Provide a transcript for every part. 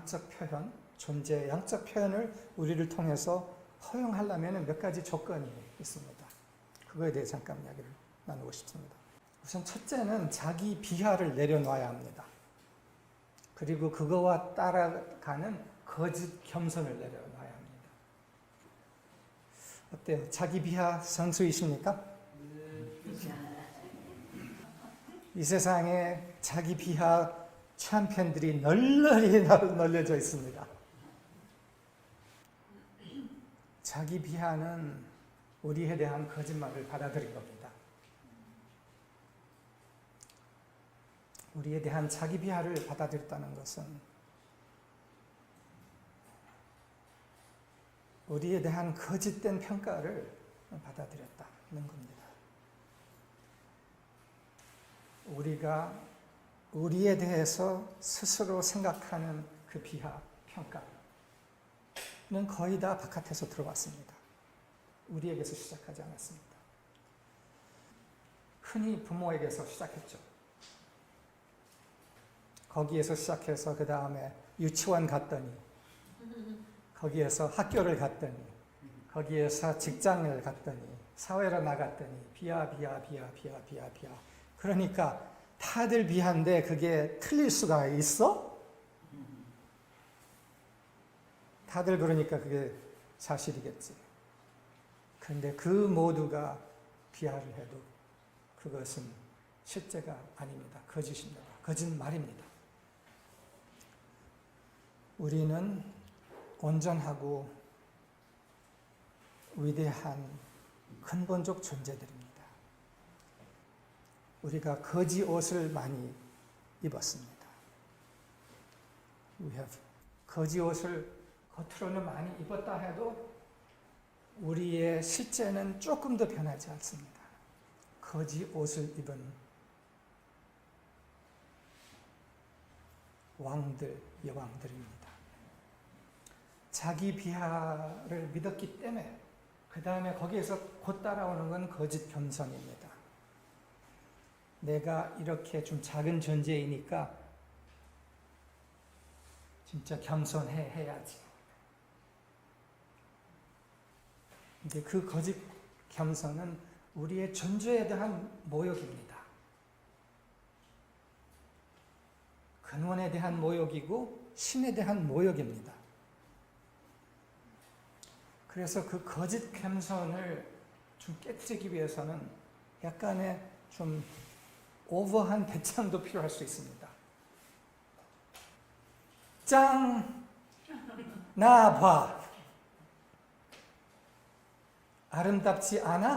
양적 표현, 존재의 양적 표현을 우리를 통해서 허용하려면 몇 가지 조건이 있습니다. 그거에 대해 잠깐 이야기를 나누고 싶습니다. 우선 첫째는 자기 비하를 내려놔야 합니다. 그리고 그거와 따라가는 거짓 겸손을 내려놔야 합니다. 어때요? 자기 비하 선수이십니까? 이 세상에 자기 비하 챔피언들이 널널히 널려져 있습니다. 자기 비하는 우리에 대한 거짓말을 받아들인 겁니다. 우리에 대한 자기 비하를 받아들였다는 것은 우리에 대한 거짓된 평가를 받아들였다는 겁니다. 우리가 우리에 대해서 스스로 생각하는 그 비하, 평가는 거의 다 바깥에서 들어왔습니다. 우리에게서 시작하지 않았습니다. 흔히 부모에게서 시작했죠. 거기에서 시작해서 그 다음에 유치원 갔더니, 거기에서 학교를 갔더니, 거기에서 직장을 갔더니, 사회로 나갔더니 비하. 그러니까 다들 비하인데 그게 틀릴 수가 있어? 다들 그러니까 그게 사실이겠지. 그런데 그 모두가 비하를 해도 그것은 실제가 아닙니다. 거짓입니다. 거짓말입니다. 우리는 온전하고 위대한 근본적 존재들입니다. 우리가 거지 옷을 많이 입었습니다. 거지 옷을 겉으로는 많이 입었다 해도 우리의 실제는 조금 더 변하지 않습니다. 거지 옷을 입은 왕들, 여왕들입니다. 자기 비하를 믿었기 때문에 그 다음에 거기에서 곧 따라오는 건 거짓 겸손입니다. 내가 이렇게 좀 작은 존재이니까 진짜 겸손해야지. 근데 그 거짓 겸손은 우리의 존재에 대한 모욕입니다. 근원에 대한 모욕이고 신에 대한 모욕입니다. 그래서 그 거짓 겸손을 좀 깨뜨리기 위해서는 약간의 좀 오버한 배짱도 필요할 수 있습니다. 짱! 나 봐! 아름답지 않아?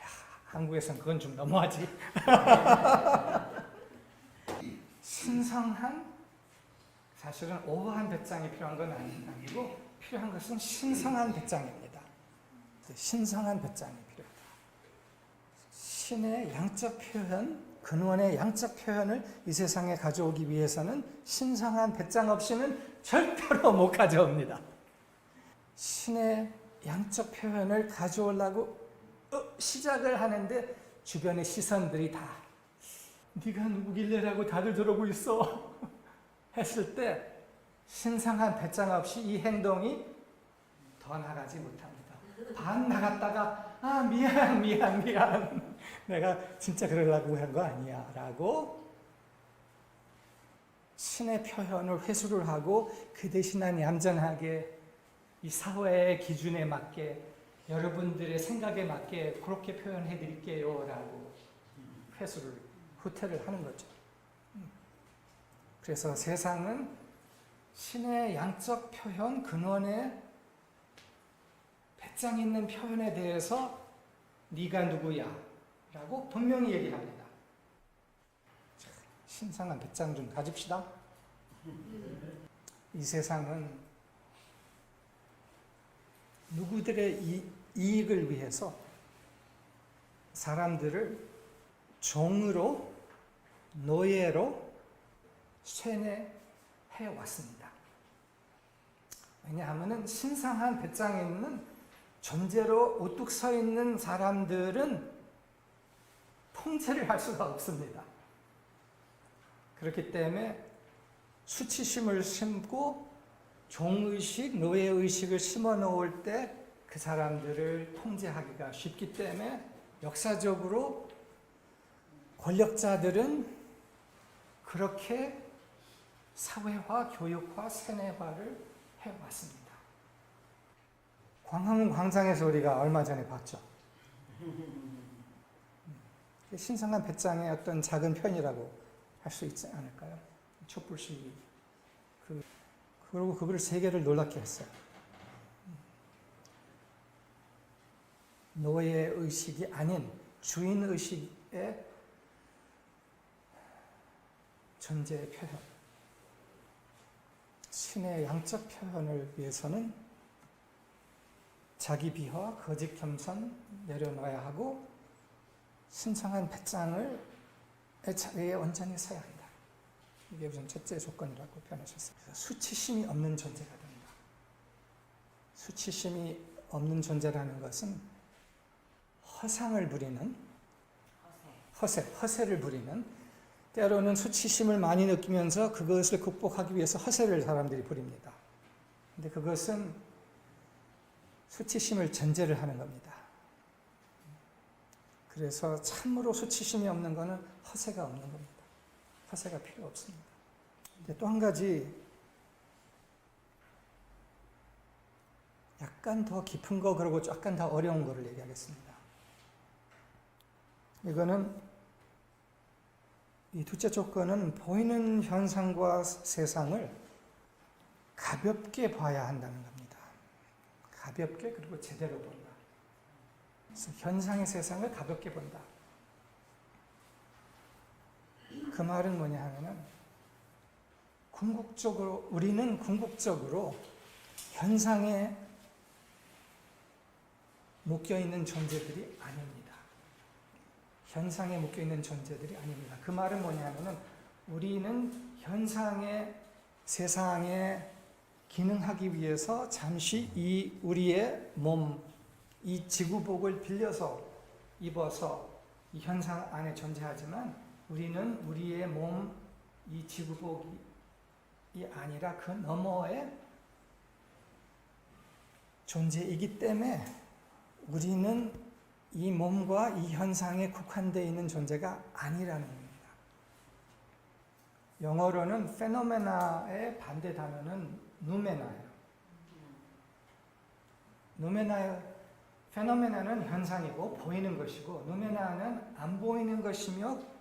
야, 한국에서는 그건 좀 너무하지. 신성한, 사실은 오버한 배짱이 필요한 건 아니고 필요한 것은 신성한 배짱입니다. 신성한 배짱이 필요하다. 신의 양적 표현, 근원의 양적 표현을 이 세상에 가져오기 위해서는 신성한 배짱 없이는 절대로 못 가져옵니다. 신의 양적 표현을 가져오려고 시작을 하는데 주변의 시선들이 다 네가 누구길래라고 다들 저러고 있어 했을 때 신성한 배짱 없이 이 행동이 더 나가지 못합니다. 반 나갔다가 미안 내가 진짜 그러려고 한 거 아니야 라고 신의 표현을 회수를 하고 그 대신 난 얌전하게 이 사회의 기준에 맞게 여러분들의 생각에 맞게 그렇게 표현해 드릴게요 라고 후퇴를 하는 거죠. 그래서 세상은 신의 양적 표현, 근원의 배짱 있는 표현에 대해서 네가 누구야 라고 분명히 얘기합니다. 신성한 배짱 좀 가집시다. 이 세상은 누구들의 이익을 위해서 사람들을 종으로, 노예로 쇠뇌해 왔습니다. 왜냐하면 신성한 배짱 있는 존재로 우뚝 서 있는 사람들은 통제를 할 수가 없습니다. 그렇기 때문에 수치심을 심고 종의식, 노예의식을 심어 놓을 때 그 사람들을 통제하기가 쉽기 때문에 역사적으로 권력자들은 그렇게 사회화, 교육화, 세뇌화를 해왔습니다. 광화문 광장에서 우리가 얼마 전에 봤죠. 신성한 배짱의 어떤 작은 편이라고 할 수 있지 않을까요? 촛불 시위. 그리고 그걸 세계를 놀랍게 했어요. 노예의식이 아닌 주인의식의 존재의 표현. 신의 양적 표현을 위해서는 자기 비하, 거짓 겸손 내려놔야 하고 신성한 배짱을 자리에 온전히 서야 한다. 이게 우선 첫째 조건이라고 표현하셨어요. 수치심이 없는 존재가 된다. 수치심이 없는 존재라는 것은 허상을 부리는, 허세를 부리는, 때로는 수치심을 많이 느끼면서 그것을 극복하기 위해서 허세를 사람들이 부립니다. 근데 그것은 수치심을 전제를 하는 겁니다. 그래서 참으로 수치심이 없는 것은 허세가 없는 겁니다. 허세가 필요 없습니다. 또 한 가지 약간 더 깊은 거 그리고 약간 더 어려운 거를 얘기하겠습니다. 이거는 이 둘째 조건은 보이는 현상과 세상을 가볍게 봐야 한다는 겁니다. 가볍게 그리고 제대로 본다. 그래서 현상의 세상을 가볍게 본다. 그 말은 뭐냐 하면은 우리는 궁극적으로 현상에 묶여있는 존재들이 아닙니다. 현상에 묶여있는 존재들이 아닙니다. 그 말은 뭐냐면은 우리는 현상의 세상에 기능하기 위해서 잠시 이 우리의 몸, 이 지구복을 빌려서 입어서 이 현상 안에 존재하지만 우리는 우리의 몸, 이 지구복이 아니라 그 너머의 존재이기 때문에 우리는 이 몸과 이 현상에 국한되어 있는 존재가 아니라는 겁니다. 영어로는 페노메나의 반대 단어는 누메나예요. 페노메나는 현상이고 보이는 것이고 누메나는 안 보이는 것이며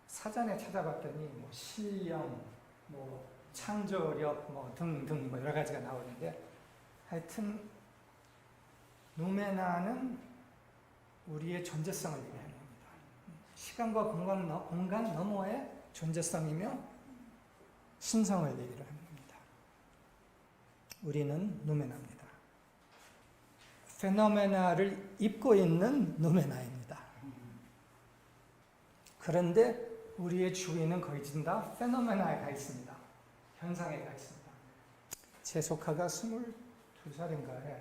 사전에 찾아봤더니 뭐 실령, 뭐 창조력, 뭐 등등 뭐 여러 가지가 나오는데 하여튼 누메나는 우리의 존재성을 얘기하는 겁니다. 시간과 공간 너머의 존재성이며 신성을 얘기를 하는 겁니다. 우리는 누메나입니다. 페노메나를 입고 있는 누메나입니다. 그런데 우리의 주인은 거의 다 페노메나에 가 있습니다. 현상에 가 있습니다. 제 조카가 22살인가에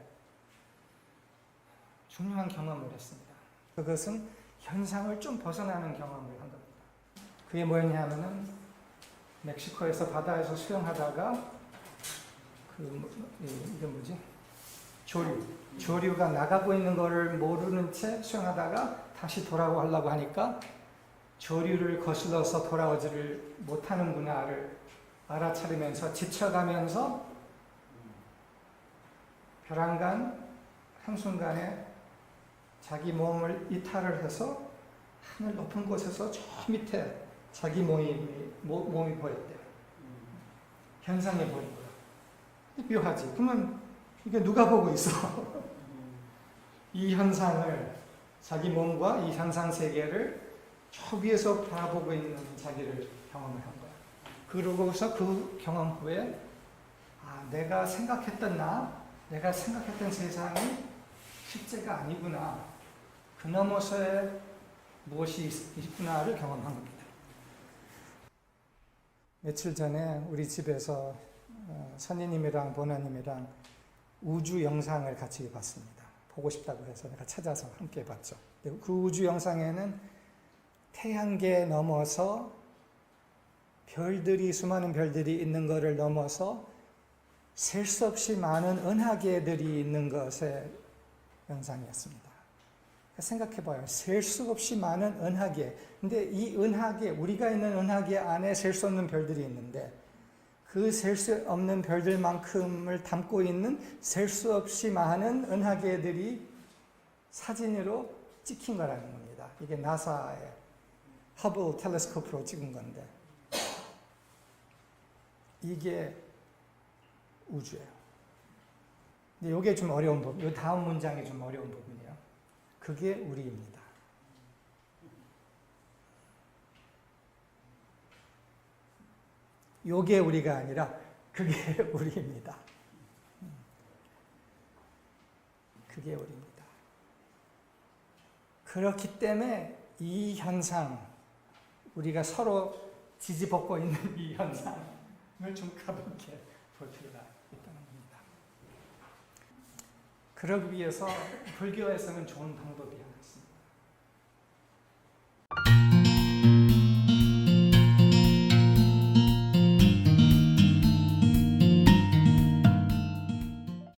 중요한 경험을 했습니다. 그것은 현상을 좀 벗어나는 경험을 한 겁니다. 그게 뭐였냐 하면은 멕시코에서 바다에서 수영하다가 이게 뭐지? 조류가 나가고 있는 거를 모르는 채 수영하다가 다시 돌아오려고 하니까 조류를 거슬러서 돌아오지를 못하는구나를 알아차리면서 지쳐가면서 벼랑간 한순간에 자기 몸을 이탈을 해서 하늘 높은 곳에서 저 밑에 자기 몸이 보였대요. 현상에 보인 거야. 묘하지. 그러면 이게 누가 보고 있어? 이 현상을, 자기 몸과 이 현상 세계를 저 위에서 바라보고 있는 자기를 경험을 한 거야. 그러고서 그 경험 후에 내가 생각했던 내가 생각했던 세상이 실제가 아니구나. 그 너머서의 무엇이 있구나를 경험한 겁니다. 며칠 전에 우리 집에서 선생님이랑 보나님이랑 우주 영상을 같이 봤습니다. 보고 싶다고 해서 내가 찾아서 함께 봤죠. 그 우주 영상에는 태양계 넘어서 별들이 수많은 별들이 있는 것을 넘어서 셀 수 없이 많은 은하계들이 있는 것의 연상이었습니다. 생각해 봐요. 셀 수 없이 많은 은하계. 근데 이 은하계, 우리가 있는 은하계 안에 셀 수 없는 별들이 있는데 그 셀 수 없는 별들만큼을 담고 있는 셀 수 없이 많은 은하계들이 사진으로 찍힌 거라는 겁니다. 이게 나사의 허블 텔레스코프로 찍은 건데 이게 우주예요. 근데 이게 좀 어려운 부분, 이 다음 문장이 좀 어려운 부분이에요. 그게 우리입니다. 요게 우리가 아니라 그게 우리입니다. 그게 우리입니다. 그렇기 때문에 이 현상, 우리가 서로 지지벗고 있는 이 현상을 좀 가볍게 볼 필요가 있다는 겁니다. 그러기 위해서 불교에서는 좋은 방법이야.